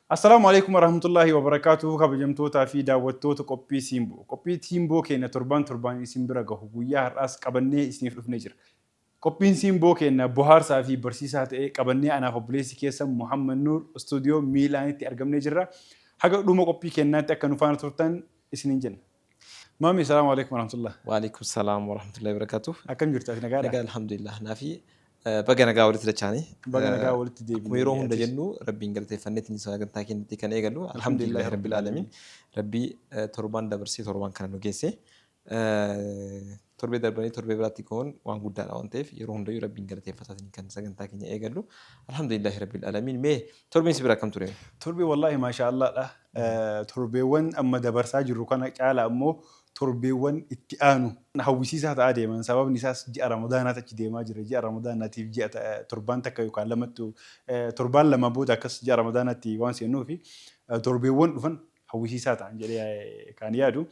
Assalamu alaikum warahmatullahi wabarakatuh. Kabajamtoota fi daawwattoota qophii Siimboo. Qophii Siimboo keenya torban isin bira gahu guyyaa har'aas qabannee isiniif dhufnee jira. Qophiin Siimboo keenya bohaarsaa fi barsiisaa ta'ee qabannee anaaf obboleessi keessa Muhammad Nuur istuudiyoo Miilaanitti argamnee jirra. Haga dhuma qophii keenyaatti akka nu faana turtan isiniin jenna. Maami, assalamu alaikum warahmatullah. Waalaikum salaam warahmatullahi wabarakatuh. Akkam jirtu ati nagaadha? Nagaa alhamdulillah. Naafi baga nagaa walitti dachaanii. Baga nagaa walitti deebinee. Akkuma yeroo hunda jennu rabbiin galateeffanneetiin sagantaa keenyatti kan eegallu alhamdulillahi rabbil alamin. Rabbii torban dabarsee torban kana nu geesse. Torbee darbanii torbee biraatti ka'uun waan guddaadha waan ta'eef yeroo hundayyuu rabbiin galateeffataatiin kan sagantaa keenya eegallu alhamdulillahi rabbil alamin. Mee torbeen si bira akkam ture? Torbee wallahi maashaallah. Torbeewwan amma dabarsaa jirru kana caala ammoo torbeewwan itti aanu hawwisiisaa ta'aa deeman. Sababni isaas ji'a Ramadaanaatti achi deemaa jira. Ji'a Ramadaanaatiif ji'a torbaan takka yookaan lamatti torbaan lama booda akkas ji'a Ramadaanaatti waan seenuufi torbeewwan dhufan hawwisiisaa ta'an jedhee kan yaadu.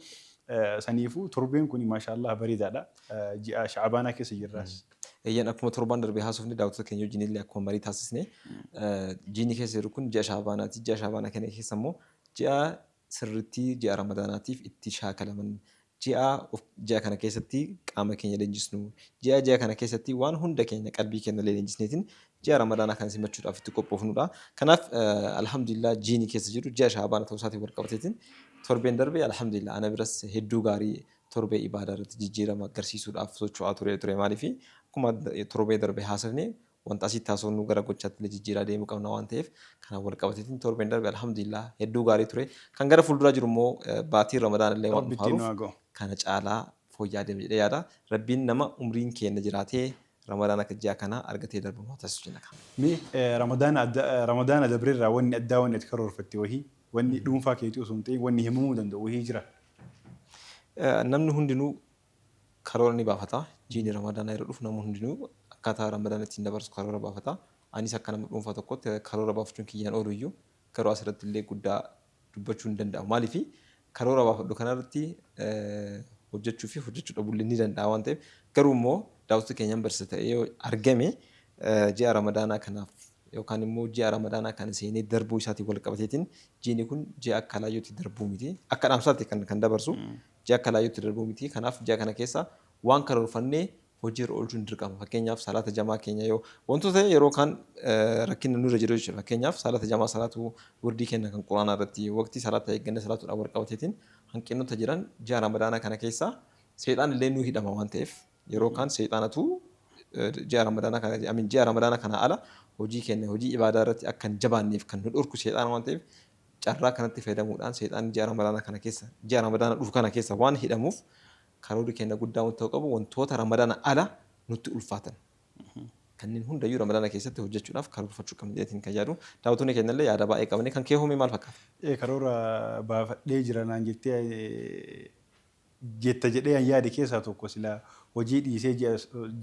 Saniifuu torbeen kun maashaallah bareedaadha. Ji'a Shaabaanaa keessa jirraas. Eeyyan akkuma torban darbee haasofne daawwattoota keenya wajjin illee akkuma marii taasisne jiini keessa jiru kun ji'a Shaabaanaati. Ji'a Shaabaanaa kana keessa immoo ji'a sirriitti ji'a Ramadaanaatiif itti shaakalaman ji'a kana keessatti qaama keenya leenjisnu ji'a kana keessatti waan hunda keenya qalbii keenya leenjisneetiin ji'a Ramadaanaa kan simachuudhaaf itti qophoofnudha. Kanaaf alhamdulillah jiini keessa jiru ji'a Shaabaana ta'uu isaatiin wal qabateetiin torbeen darbee alhamdulillah ana biras hedduu gaarii torbee ibaadaa irratti jijjiirama agarsiisuudhaaf socho'aa ture maaliif akkuma torbee darbee haasofne wanta asitti haasofnu gara gochaatti illee jijjiiraa deemuu qabna waan ta'eef kanaan wal qabateetiin torbeen darbee alhamdulillah hedduu gaarii ture. Kan gara fuulduraa jiru immoo baatii Ramadaana illee waan dhufaaruuf kana caalaa fooyya'aa deema jedhee yaada. Rabbiin nama umriin keenya jiraatee Ramadaana akka ji'a kana argatee darbu taasisu jenna. Mee Ramadaana dabreerraa wanni addaa wanni ati karoorfatte wahii wanni dhuunfaa keetii osoo hin ta'in wanni himamuu danda'u wahii jira. Namni hundinuu karoora ni baafata. Jiini Ramadaana yeroo dhufu namni hundinuu akkaataa Ramadaana ittiin dabarsu karoora baafata. Anis akka nama dhuunfaa tokkotti karoora baafachuun kiyyaan oolu iyyuu garuu asirratti illee guddaa dubbachuu hin danda'amu. Maaliif karoora baafadhu kanarratti hojjechuu fi hojjechuu dhabuu ni danda'a waan ta'eef garuu immoo daawwattoota keenyaan barsiisa ta'ee yoo argame ji'a Ramadaanaa kanaaf yookaan immoo ji'a Ramadaanaa kana seenee darbuu isaatiin wal qabateetiin jiini kun ji'a akka laayyootti darbuu miti. Akka dhaamsaatti kan dabarsu ji'a akka laayyootti darbuu miti. Kanaaf ji'a kana keessa waan karoorfannee hojiirra oolchuun dirqama. Fakkeenyaaf salaata jamaa keenya yoo wantoota yeroo kaan rakkina nurra jiru jechuudha. Fakkeenyaaf salaata jamaa salaatu wurdii kenna kan quraanaa irratti waqtii salaata eegganne salaatuudhaan wal qabateetiin hanqinoota jiran ji'a Ramadaanaa kana keessa seexaan illee nu hidhama waan ta'eef yeroo kaan seexaanatu ji'a Ramadaanaa kana ala hojii keenya hojii ibaadaa irratti akka hin jabaanneef kan nu dhorku seexaana waan ta'eef carraa kanatti fayyadamuudhaan seexaan ji'a Ramadaana dhufu kana keessa waan hidhamuuf karoorri keenya guddaa waan ta'uu qabu wantoota Ramadaana ala nutti ulfaatan. Kanneen hundayyuu Ramadaana keessatti hojjechuudhaaf karoorfachuu qabna jedheetiin kan yaadu. Daawwattoonni keenya illee yaada baay'ee qabanii kan kee hoomee maal fakkaata? Karoora baafadhee jira naan jetta jedhee yaade keessaa tokko silaa hojii dhiisee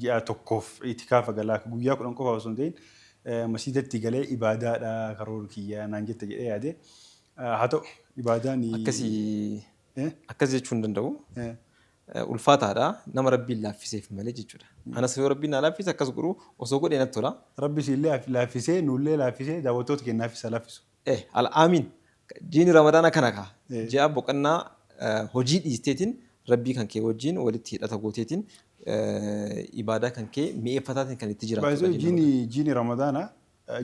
ji'a tokkoof itikaafa galaa guyyaa 10 qofa osoo hin ta'in masiidatti galee ibaadaadha karoora kiyyaa naan jetta jedhee yaade. Haa ta'u ibaadaan akkas jechuu hin danda'u. Ulfaataadha nama rabbiin laaffiseef malee jechuudha. Anas yoo rabbiin na laaffise akkas godhu osoo godhee natti tola. Rabbi siillee laaffisee nullee laaffisee daawwattoota keenyaafis laaffisa. Al'aamiin jiini Ramadaana kana kaa ji'a boqonnaa hojii dhiisteetiin rabbii kan kee wajjin walitti hidhata gooteetiin ibaadaa kan kee mi'eeffataatiin kan itti jiraatu. Jiini Ramadaana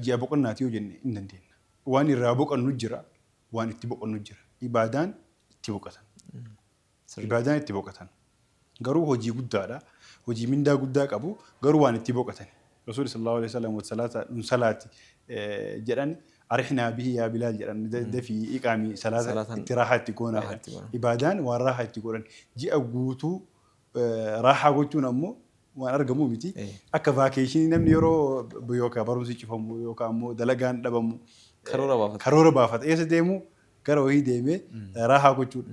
ji'a boqonnaati yoo jenne hin dandeenya. Waan irraa boqonnu jira waan itti boqonnu jira. Ibaadaan itti boqotan. Ibaadaan itti boqotan. Garuu hojii guddaadha. Hojii mindaa guddaa qabu garuu waan itti boqotan. Rasuulli sallallahu alaihi wasallam salaati jedhan arixnaa bihi yaa Bilaal jedhan dafii iqaamii salaata itti raahaa itti goonaa. Ibaadaan waan raahaa itti godhan. Ji'a guutuu raahaa gochuun ammoo waan argamu miti. Akka vaakeeshinii namni yeroo yookaan barumsi cifamu yookaan ammoo dalagaan dhabamu karoora baafata. Eessa deemu gara wayii deemee raahaa gochuudha.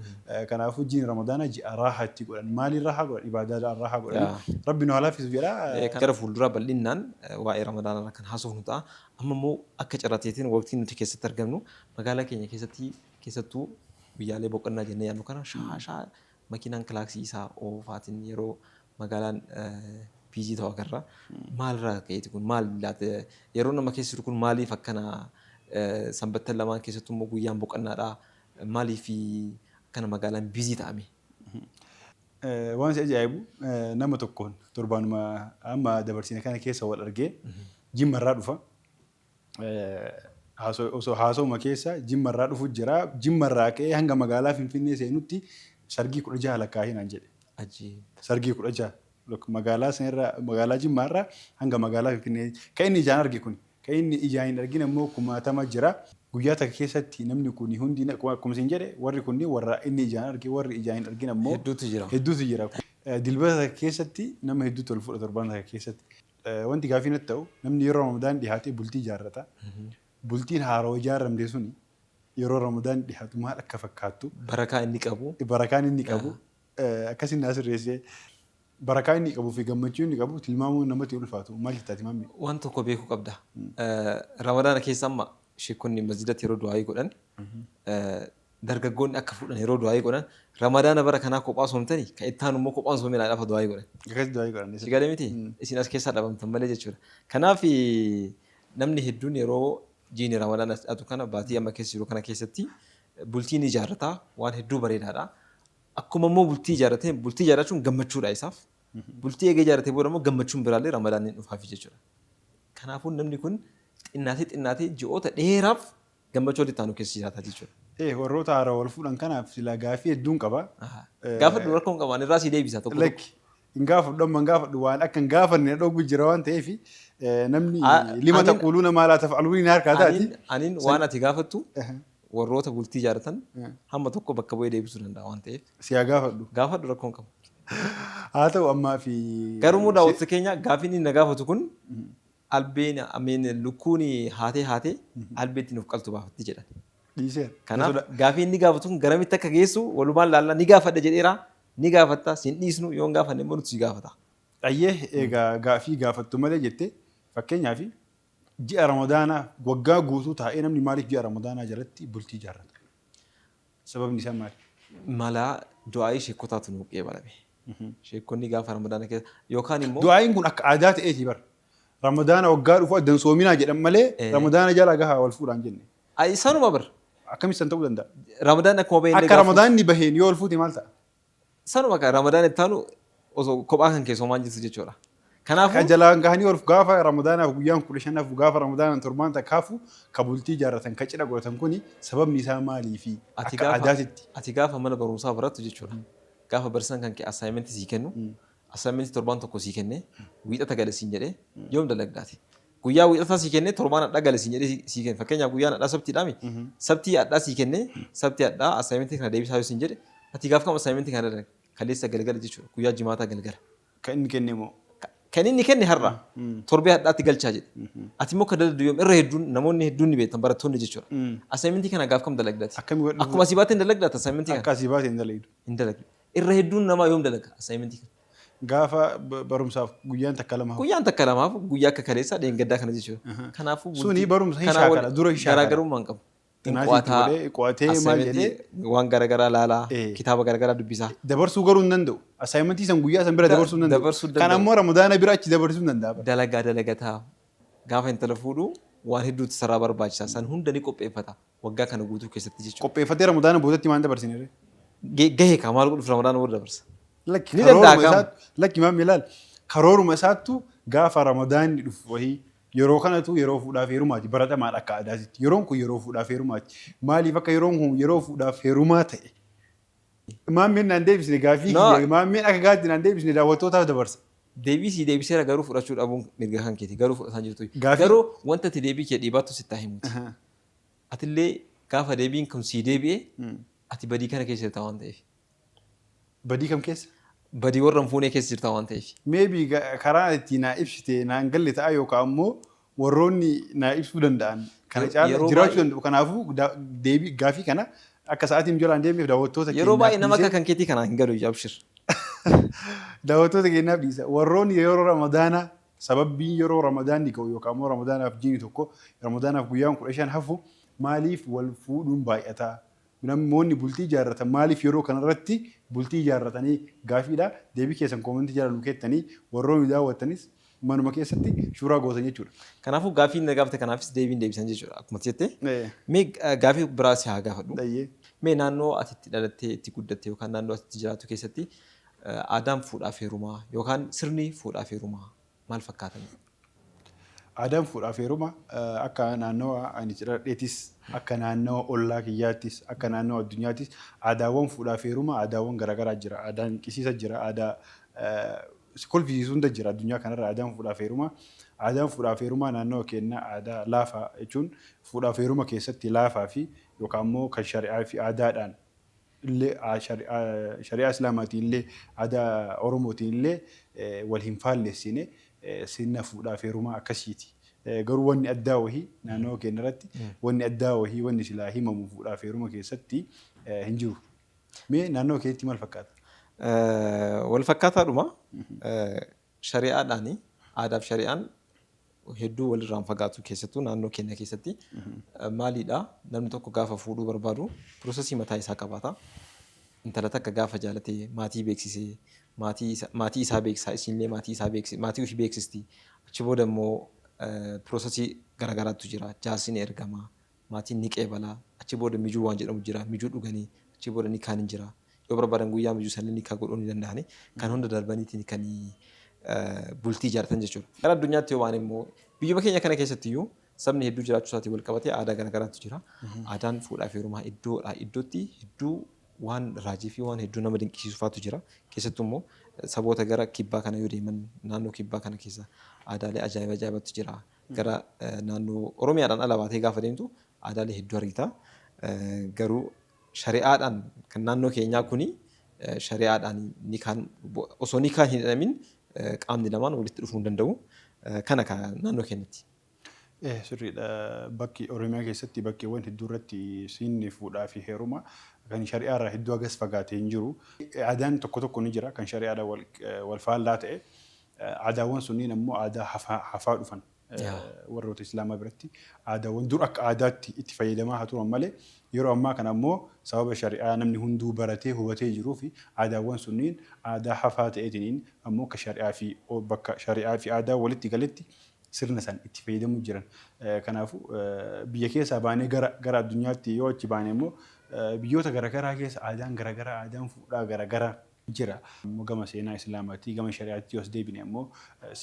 Kanaafuu jiini Ramadaana ji'a raahaa itti godhan. Maaliin raahaa godhan? Ibaadaadhaan raahaa godhan. Rabbi nu haa laaffisu jedha. Gara fuulduraa bal'inaan waa'ee Ramadaanaa kan haasofnu ta'a. Amma immoo akka carraateetiin waqtii nuti keessatti argamnu magaalaa keenya keessattuu guyyaalee boqonnaa jennee yaadnu kana shaashaa makiinaan kilaaksii isaa oofaatiin yeroo magaalaan biizii ta'u agarra. Maalirraa ka'eeti kun maal yeroo nama keessa jiru kun maaliif akkana sanbattan lamaan keessattuu immoo guyyaan boqonnaadhaa maaliif kana magaalaan bizii ta'ame. Waan si ajaa'ibu nama tokkoon torbaanuma amma dabarsine kana keessa wal argee jimmarraa dhufa. Osoo haasawuma keessa jimmarraa dhufu jira. Jimmarraa ka'ee hanga magaalaa Finfinnee seenutti sargii 16 lakkaa'ee naan jedhe. Sargii 16 magaalaa sanarraa magaalaa jimmaarraa hanga magaalaa Finfinnee kan inni ijaan arge kun kan inni ijaan hin argine immoo 60 jira. Guyyaa takka keessatti namni kun hundi akkuma isin jedhe warri kunni warra inni ijaan arge warri ijaan hin argine immoo hedduutu jira. Dilbata takka keessatti nama hedduutu ol fudha torbaan takka keessatti. Wanti gaafii natti ta'u namni yeroo Ramadaan dhiyaatee bultii ijaarrata. Bultiin haaroo ijaaramte suni yeroo Ramadaan dhiyaatu maal akka fakkaattu. Barakaa inni qabu. Barakaan inni qabu akkasiin na sirreessee barakaa inni qabuu fi gammachuu inni qabu tilmaamuu namatti ulfaatu maal jettaati maammi? Waan tokko beekuu qabda. Ramadaana keessa amma sheekonni masjidatti yeroo du'aa godhan dargaggoonni akka fuudhan yeroo du'aa godhan Ramadaana bara kanaa kophaa soomtanii kan itti aanu immoo kophaan soomina dhafa du'aa godhan. Akkasii du'aa godhan. Si galee miti isin as keessaa dhabamtan malee jechuudha. Kanaaf namni hedduun yeroo jiini Ramadaana aduu kana baatii amma keessa jiru kana keessatti bultiin ijaarrataa waan hedduu bareedaadha. Akkuma immoo bultii ijaarrachuun gammachuudha isaaf. Bultii eegee ijaarratee booda immoo gammachuun biraallee Ramadaanni dhufaafi jechuudha. Kanaafuu namni kun xinnaatee ji'oota dheeraaf gammachuu walitti aanu keessa jiraata jechuudha. Warroota haaraa wal fuudhan kanaaf silaa gaafii hedduun qaba. Gaafa dura rakkoon qabaan irraa si deebisa tokko. Lakki hin gaafadhu amma hin gaafadhu waan akka hin gaafanne dhoogu jira waan ta'eef namni lima taquluuna maalaa taf'aluun hin harkaa taati. Aniin waan ati gaafattu warroota bultii ijaarratan hamma tokko bakka bu'ee deebisuu danda'a waan ta'eef. Siyaa gaafadhu. Gaafadhu rakkoon qabu. Haa ta'u ammaa fi. Garuu daawwattoota keenya gaafiin inni na gaafatu kun albeen ameen lukkuun haatee albeetti nuuf qaltu baafatti jedhan. Dhiisee. Kanaaf gaafiin inni gaafatu kun garamitti akka geessu walumaan laallaa ni gaafadha jedheera ni gaafatta siin dhiisnu yoo hin gaafanne immoo nuti si gaafata. Ayyee egaa gaafii gaafattu malee jettee fakkeenyaaf ji'a Ramadaanaa waggaa guutuu taa'ee namni maaliif ji'a Ramadaanaa jalatti bultii ijaarrata? Sababni isaa maali? Malaa du'aayii sheekotaatu nuuf qeebalame. Sheekonni gaafa Ramadaana keessa yookaan immoo. Du'aayiin kun akka aadaa ta'eeti bara. Ramadaana waggaa dhufu addan soominaa jedhan malee Ramadaana jala gahaa wal fuudhaan jenne. Sanuma bara. Akkamitti ta'uu danda'a? Ramadaan akkuma bahee akka Ramadaanni baheen yoo wal fuute maal ta'a? Sanuma akka Ramadaan itti aanu osoo kophaa kan keessoo maan jirtu jechuudha. Kanaafuu. Kan jalaan gahanii wal gaafa Ramadaanaaf guyyaan 15 gaafa Ramadaanaan torbaan takkaafu ka bultii ijaarratan ka cidha godhatan kuni sababni isaa maalii fi akka aadaatitti. Ati gaafa mana barumsaa barattu jechuudha. Gaafa barsiisaan kan kee assaayimentii sii kennu assaayimentii torbaan tokko sii kennee wiixata gala siin jedhee yoom dalagdaati. Guyyaa wiixataa sii kennee torbaan hadhaa gala siin jedhee sii kenna. Fakkeenyaaf guyyaan hadhaa sabtiidhaami. Sabtii hadhaa sii kennee sabtii hadhaa assaayimentii kana deebisaa yoo siin jedhe ati gaafa kam assaayimentii kana dalaga kaleessa galgala jechuudha. Guyyaa jimaataa galgala. Kan inni kenne moo? Kan inni kenne har'a torbee hadhaatti galchaa jedhe. Ati immoo akka dalagdu yoom irra hedduun namoonni hedduun ni beektan barattoonni jechuudha. Assaayimentii kana gaafa kam dalagdaati? Akkuma asii baatee hin dalagdaata assaayimentii kana? Akka asii baatee hin dalagdu. Hin dalagdu. Irra hedduun namaa yoom dalaga assaayimentii kana? Gaafa barumsaaf guyyaan takka lamaaf. Guyyaan takka lamaaf guyyaa akka kaleessaa dheengaddaa kana jechuudha. Kanaafuu suni barumsa hin shaakala dura hin shaakala. Garaagarummaa hin qabu. Qo'atee maal jedhee waan garaagaraa laalaa kitaaba garaagaraa dubbisaa. Dabarsuu garuu hin danda'u. Assaayimentii san guyyaa san bira dabarsuu hin danda'u. Kan ammoo Ramadaana bira achi dabarsuu hin danda'a. Dalagataa gaafa intala fuudhu waan hedduutu sarara barbaachisa. San hunda ni qopheeffata waggaa kana guutuu keessatti jechuudha. Qopheeffatee Ramadaana boodatti maal dabarsine? Gahee kaa maal godhuuf Ramadaana booda dabarsa? Lakki maammi ilaal karooruma isaattu gaafa Ramadaanni dhufu wahii yeroo kanatu yeroo fuudhaaf heerumaati baratamaan akka aadaatitti yeroon kun yeroo fuudhaaf heerumaati maaliif akka yeroon kun yeroo fuudhaaf heerumaa ta'e maammeen naan deebisne gaafii maammeen akka gaatti naan deebisne daawwattootaaf dabarsa. Deebiseera garuu fudhachuu dhabuun mirga kan keeti garuu fudhataa jirtu. Garuu wanta ati deebii kee dhiibaattu sitti himuuti. Atillee gaafa deebiin kun sii deebi'ee ati badii kana keessa jirta waan ta'eef. Badii kam keessa? Badii warra fuunee keessa jirta waan ta'eef. Meebii karaa itti naa ibsite naan galle ta'a yookaan ammoo warroonni naa ibsuu danda'an kana caala jiraachuu danda'u. Kanaafuu deebii gaafii kana akka sa'aatiin jalaan deemeef daawwattoota keenyaaf yeroo baay'ee nama akka kan keetii kanaan hin galu abshir. Daawwattoota keenyaaf dhiisa. Warroonni yeroo Ramadaanaa sababbiin yeroo Ramadaanni ga'u yookaan ammoo Ramadaanaaf jiini tokko Ramadaanaaf guyyaan 15 hafu maaliif wal fuudhuun baay'ataa? Namoonni bultii ijaarratan maaliif yeroo kanarratti bultii ijaarratanii gaafiidha deebii keessan koomentii jala lukeettanii warroonni daawwattanis manuma keessatti shuuraa gootan jechuudha. Kanaafuu gaaffii inni gaafate kanaafis deebiin deebisan jechuudha. Akkuma jettee. Eh, Mee gaaffii biraa si haa gaafadhu. Dayyee. Mee naannoo ati itti dhalattee itti guddatte yookaan naannoo ati itti jiraattu keessatti aadaan fuudhaaf heerumaa yookaan sirni fuudhaaf heerumaa maal fakkaatan? Aadaan fuudhaaf heeruma akka naannoo ani jedhadheetis akka naannoo ollaa kiyyaattis akka naannoo addunyaattis aadaawwan fuudhaaf heeruma aadaawwan garaagaraa jira. Aadaan qisiisa jira. Aadaa kolfisiisuu hunda jira addunyaa kanarra aadaan fuudhaaf heeruma. Aadaan fuudhaaf heerumaa naannoo keenya aadaa laafaa jechuun fuudhaaf heeruma keessatti laafaa fi yookaan immoo kan shari'aa fi aadaadhaan illee shari'aa islaamaatiin illee aadaa oromootiin illee wal hin faallessine sirna fuudhaaf heerumaa akkasiiti. Garuu wanni addaa wahii naannoo keenya irratti wanni addaa wahii wanni silaa himamu fuudhaaf heeruma keessatti hin jiru. Mee naannoo keetti maal fakkaata? Wal fakkaataadhuma. Shari'aadhaan aadaa fi shari'aan hedduu walirraan fagaatu keessattuu naannoo keenya keessatti maalidha namni tokko gaafa fuudhuu barbaadu piroosesii mataa isaa qabaata. Intala takka gaafa jaalatee maatii beeksisee maatii isaa beeksisaa isinillee maatii ofii beeksisti. Achi booda immoo piroosesii garaagaraatu jira. Jaarsi ni ergama, maatiin ni qeebala. Achi booda mijuu waan jedhamu jira. Mijuu dhuganii achi booda ni kaan hin jira. Yoo barbaadan guyyaa mijuu isaanii ni kaa godhuu ni danda'ani. Kan hunda darbaniitiin kan bultii ijaaratan jechuudha. Gara addunyaatti yoo waan immoo biyyuma keenya kana keessatti iyyuu sabni hedduu jiraachuu isaatiin wal qabatee aadaa garaagaraatu jira. Aadaan fuudhaaf heerumaa iddoodhaa iddootti hedduu waan raajii fi waan hedduu nama dinqisiisufaatu jira. Keessattuu immoo saboota gara kibbaa kana yoo deeman naannoo kibbaa kana keessa aadaalee ajaa'ibatu jira. Gara naannoo Oromiyaadhaan ala baatee gaafa deemtu aadaalee hedduu argita. Garuu shari'aadhaan kan naannoo keenyaa kuni shari'aadhaan osoo ni kaan hin hidhamin qaamni lamaan walitti dhufuu hin danda'u. Kana naannoo keenyatti. Sirriidha. Bakki Oromiyaa keessatti bakkeewwan hedduu irratti siinni fuudhaa fi heeruma kan shari'aa irraa hedduu agas fagaatee hin jiru. Aadaan tokko ni jira kan shari'aadhaan wal faallaa ta'e. Aadaawwan sunniin ammoo aadaa hafaa dhufan. Warroota Islaamaa biratti aadaawwan dur akka aadaatti itti fayyadamaa haa turan malee yeroo ammaa kana ammoo sababa shari'aa namni hunduu baratee hubatee jiruu fi aadaawwan sunniin aadaa hafaa ta'eetiin ammoo akka shari'aa fi bakka shari'aa fi aadaa walitti galetti sirna san itti fayyadamuu jiran. Kanaafuu biyya keessaa baanee gara addunyaatti yoo achi baanee immoo biyyoota garaagaraa keessa aadaan garaagaraa aadaan fuudhaa garaagaraa jira. Gama seenaa Islaamaatti gama shari'aatti yoos deebine ammoo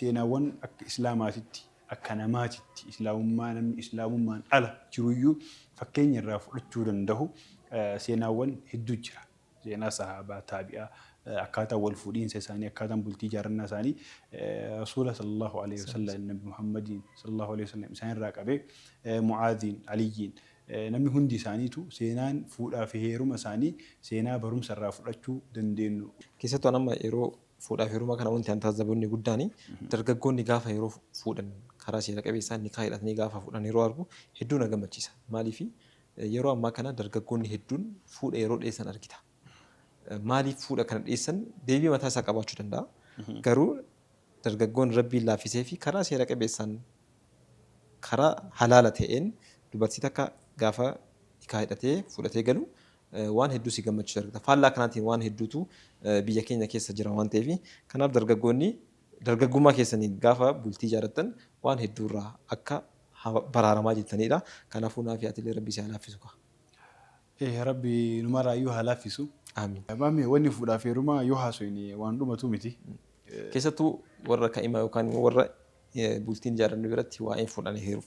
seenaawwan akka Islaamaatitti akka namaatitti namni islaamummaan ala jiruyyuu fakkeenya irraa fudhachuu danda'u seenaawwan hedduu jira. Seenaa sahaabaa taabi'aa akkaataa wal fuudhiinsa isaanii akkaataan bultii ijaarannaa isaanii Rasuula sallallahu alaihi wasallam Nabi Muhammadiin sallallahu alaihi wasallam isaan irraa qabee Mu'aadhiin Aliyyiin namni hundi isaaniitu seenaan fuudhaa fi heeruma isaanii seenaa barumsa irraa fudhachuu dandeenyu. Keessattuu amma yeroo fuudhaa fi heeruma kana wanti an taasifamni guddaan dargaggoonni gaafa yeroo fuudhan karaa seera qabeessaan nikaa hidhatanii gaafa fuudhan yeroo argu hedduu na gammachiisa. Maaliif yeroo ammaa kana dargaggoonni hedduun fuudha yeroo dhiyeessan argita. Maaliif fuudha kana dhiyeessan deebii mataa isaa qabaachuu danda'a. Garuu dargaggoon rabbiin laaffisee fi karaa seera qabeessaan karaa halaala ta'een dubartii takka gaafa nikaa hidhatee fudhatee galu waan hedduu si gammachiisu argita. Faallaa kanaatiin waan hedduutu biyya keenya keessa jira waan ta'eef kanaaf dargaggoonni dargaggummaa keessaniin gaafa bultii ijaarrattan waan hedduurraa akka baraaramaa jirtanidha. Kanaafuu naaf yaatilee rabbi si haa laaffisu. Rabbi numarraayyuu haa laaffisu. Amiin. Baamee wanni fuudhaa fi heerumaa yoo haasofne waan dhumatu miti. Keessattuu warra kaa'imaa yookaan warra bultiin ijaarrannu biratti waa'ee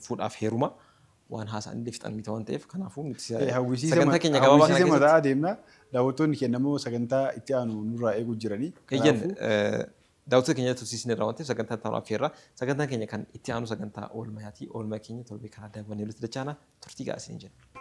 fuudhaaf heerumaa waan haasa'an illee fixan miti waan ta'eef kanaafuu sagantaa keenya gabaabaa kana keessatti mataa deemna. Daawwattoonni keenya immoo sagantaa itti aanu nurraa eeguu jiranii. Daawwattoota keenya tursiisne irraa waan ta'eef sagantaa itti aanu affeerra. Sagantaan keenya kan itti aanu sagantaa oolmayaati. Oolmaa keenya torbee kana daawwannee nuti dachaana turtii gaasiin jenna.